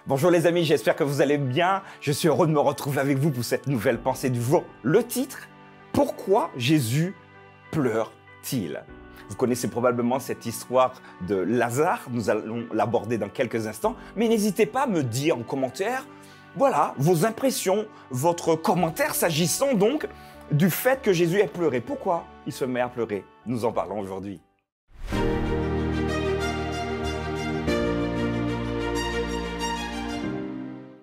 Bonjour les amis, j'espère que vous allez bien. Je suis heureux de me retrouver avec vous pour cette nouvelle pensée du jour. Le titre, pourquoi Jésus pleure-t-il? Vous connaissez probablement cette histoire de Lazare, nous allons l'aborder dans quelques instants, mais n'hésitez pas à me dire en commentaire, voilà, vos impressions, votre commentaire s'agissant donc du fait que Jésus ait pleuré. Pourquoi il se met à pleurer? Nous en parlons aujourd'hui.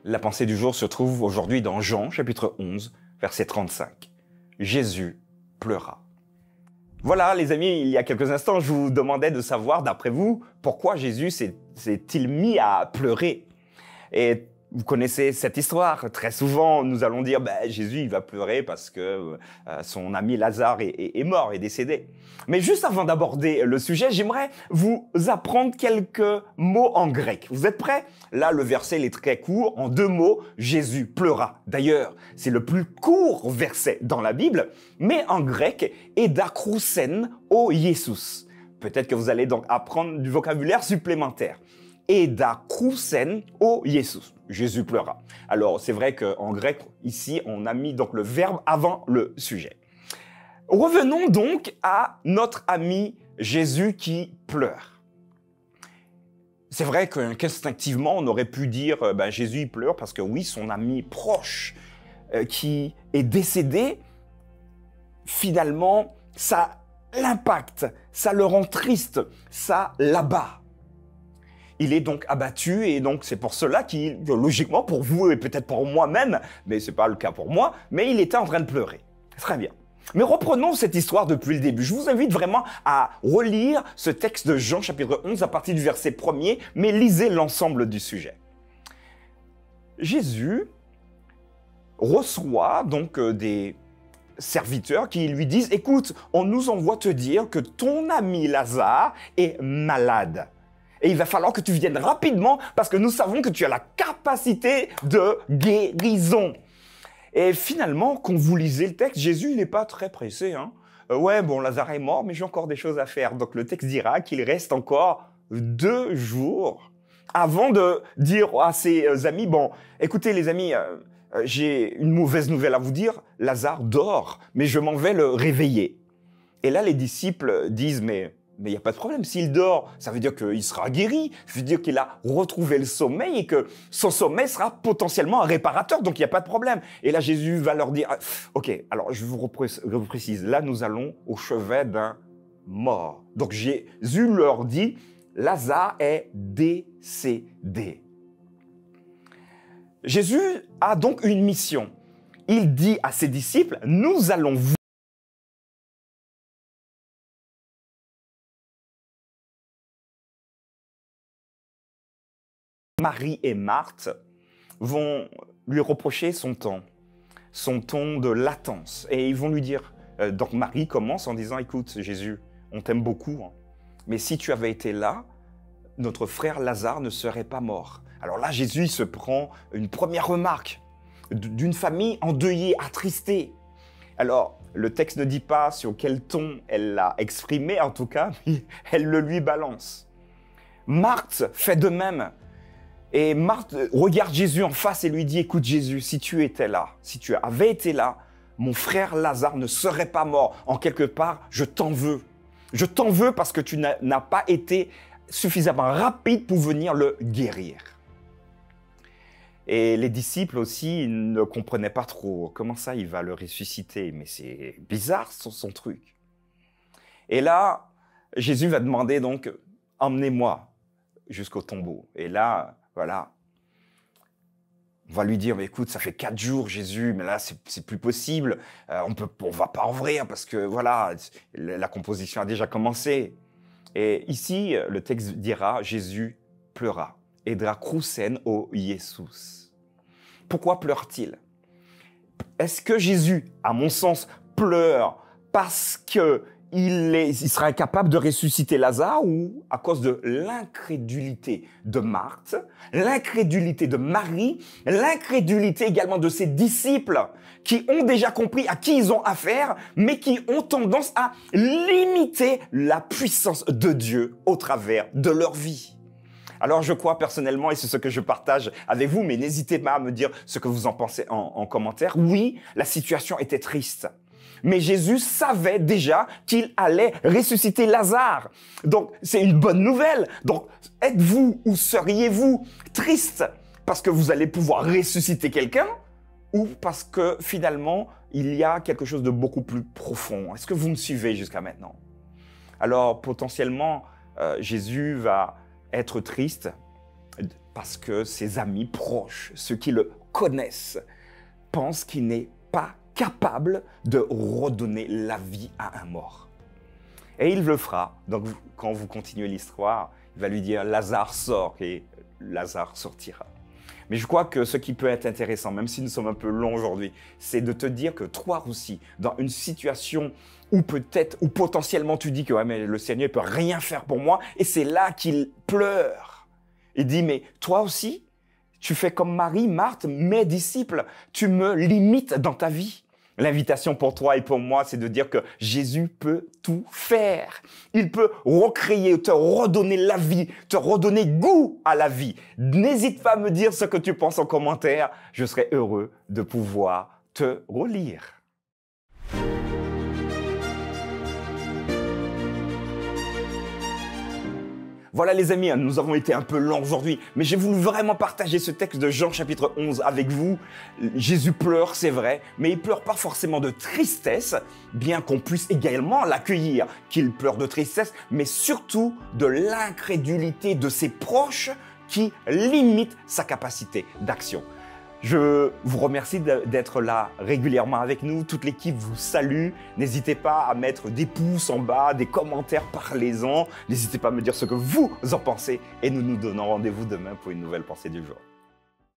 La pensée du jour se trouve aujourd'hui dans Jean, chapitre 11, verset 35. Jésus pleura. Voilà, les amis, il y a quelques instants, je vous demandais de savoir, d'après vous, pourquoi Jésus s'est-il mis à pleurer. Et vous connaissez cette histoire. Très souvent, nous allons dire, Jésus, il va pleurer parce que son ami Lazare est mort, est décédé. Mais juste avant d'aborder le sujet, j'aimerais vous apprendre quelques mots en grec. Vous êtes prêts? Là, le verset il est très court. En 2 mots, Jésus pleura. D'ailleurs, c'est le plus court verset dans la Bible, mais en grec, edakrousen o Iesus. Peut-être que vous allez donc apprendre du vocabulaire supplémentaire. Edakrousen o Iesus. Jésus pleura. Alors, c'est vrai qu'en grec, ici, on a mis donc le verbe avant le sujet. Revenons donc à notre ami Jésus qui pleure. C'est vrai qu'instinctivement, on aurait pu dire Jésus il pleure parce que oui, son ami proche qui est décédé, finalement, ça l'impacte, ça le rend triste, ça l'abat. Il est donc abattu et donc c'est pour cela qu'il, logiquement pour vous et peut-être pour moi-même, mais c'est pas le cas pour moi, mais il était en train de pleurer. Très bien. Mais reprenons cette histoire depuis le début. Je vous invite vraiment à relire ce texte de Jean chapitre 11 à partir du verset 1er, mais lisez l'ensemble du sujet. Jésus reçoit donc des serviteurs qui lui disent « Écoute, on nous envoie te dire que ton ami Lazare est malade. Et il va falloir que tu viennes rapidement parce que nous savons que tu as la capacité de guérison. » Et finalement, quand vous lisez le texte, Jésus, il n'est pas très pressé. Lazare est mort, mais j'ai encore des choses à faire. Donc le texte dira qu'il reste encore 2 jours avant de dire à ses amis, écoutez les amis, j'ai une mauvaise nouvelle à vous dire, Lazare dort, mais je m'en vais le réveiller. Et là, les disciples disent, mais il n'y a pas de problème. S'il dort, ça veut dire qu'il sera guéri. Ça veut dire qu'il a retrouvé le sommeil et que son sommeil sera potentiellement un réparateur. Donc, il n'y a pas de problème. Et là, Jésus va leur dire, OK, alors je vous précise. Là, nous allons au chevet d'un mort. Donc, Jésus leur dit, Lazare est décédé. Jésus a donc une mission. Il dit à ses disciples, nous allons vous Marie et Marthe vont lui reprocher son ton de latence. Et ils vont lui dire, donc Marie commence en disant, écoute Jésus, on t'aime beaucoup, mais si tu avais été là, notre frère Lazare ne serait pas mort. Alors là, Jésus se prend une première remarque d'une famille endeuillée, attristée. Alors, le texte ne dit pas sur quel ton elle l'a exprimé, en tout cas, mais elle le lui balance. Marthe fait de même. Et Marthe regarde Jésus en face et lui dit, écoute Jésus, si tu étais là, si tu avais été là, mon frère Lazare ne serait pas mort. En quelque part, je t'en veux. Je t'en veux parce que tu n'as pas été suffisamment rapide pour venir le guérir. Et les disciples aussi ne comprenaient pas trop. Comment ça, il va le ressusciter? Mais c'est bizarre son truc. Et là, Jésus va demander donc, emmenez-moi jusqu'au tombeau. Et là, voilà, on va lui dire, mais écoute, ça fait 4 jours, Jésus, mais là, c'est plus possible. On va pas ouvrir parce que, voilà, la composition a déjà commencé. Et ici, le texte dira, Jésus pleura. Edakrousen o Iesus. Pourquoi pleure-t-il? Est-ce que Jésus, à mon sens, pleure parce que il sera incapable de ressusciter Lazare ou à cause de l'incrédulité de Marthe, l'incrédulité de Marie, l'incrédulité également de ses disciples qui ont déjà compris à qui ils ont affaire, mais qui ont tendance à limiter la puissance de Dieu au travers de leur vie. Alors je crois personnellement, et c'est ce que je partage avec vous, mais n'hésitez pas à me dire ce que vous en pensez en commentaire. Oui, la situation était triste. Mais Jésus savait déjà qu'il allait ressusciter Lazare. Donc, c'est une bonne nouvelle. Donc, êtes-vous ou seriez-vous triste parce que vous allez pouvoir ressusciter quelqu'un ou parce que finalement, il y a quelque chose de beaucoup plus profond? Est-ce que vous me suivez jusqu'à maintenant? Alors, potentiellement, Jésus va être triste parce que ses amis proches, ceux qui le connaissent, pensent qu'il n'est pas capable de redonner la vie à un mort. Et il le fera. Donc, quand vous continuez l'histoire, il va lui dire « Lazare sort » et Lazare sortira. Mais je crois que ce qui peut être intéressant, même si nous sommes un peu longs aujourd'hui, c'est de te dire que toi aussi, dans une situation où peut-être, ou potentiellement tu dis que ouais, mais le Seigneur ne peut rien faire pour moi, et c'est là qu'il pleure. Il dit « Mais toi aussi, tu fais comme Marie, Marthe, mes disciples, tu me limites dans ta vie. » L'invitation pour toi et pour moi, c'est de dire que Jésus peut tout faire. Il peut recréer, te redonner la vie, te redonner goût à la vie. N'hésite pas à me dire ce que tu penses en commentaire. Je serai heureux de pouvoir te relire. Voilà les amis, nous avons été un peu longs aujourd'hui, mais j'ai voulu vraiment partager ce texte de Jean chapitre 11 avec vous. Jésus pleure, c'est vrai, mais il pleure pas forcément de tristesse, bien qu'on puisse également l'accueillir, qu'il pleure de tristesse, mais surtout de l'incrédulité de ses proches qui limitent sa capacité d'action. Je vous remercie d'être là régulièrement avec nous. Toute l'équipe vous salue. N'hésitez pas à mettre des pouces en bas, des commentaires, parlez-en. N'hésitez pas à me dire ce que vous en pensez. Et nous nous donnons rendez-vous demain pour une nouvelle pensée du jour.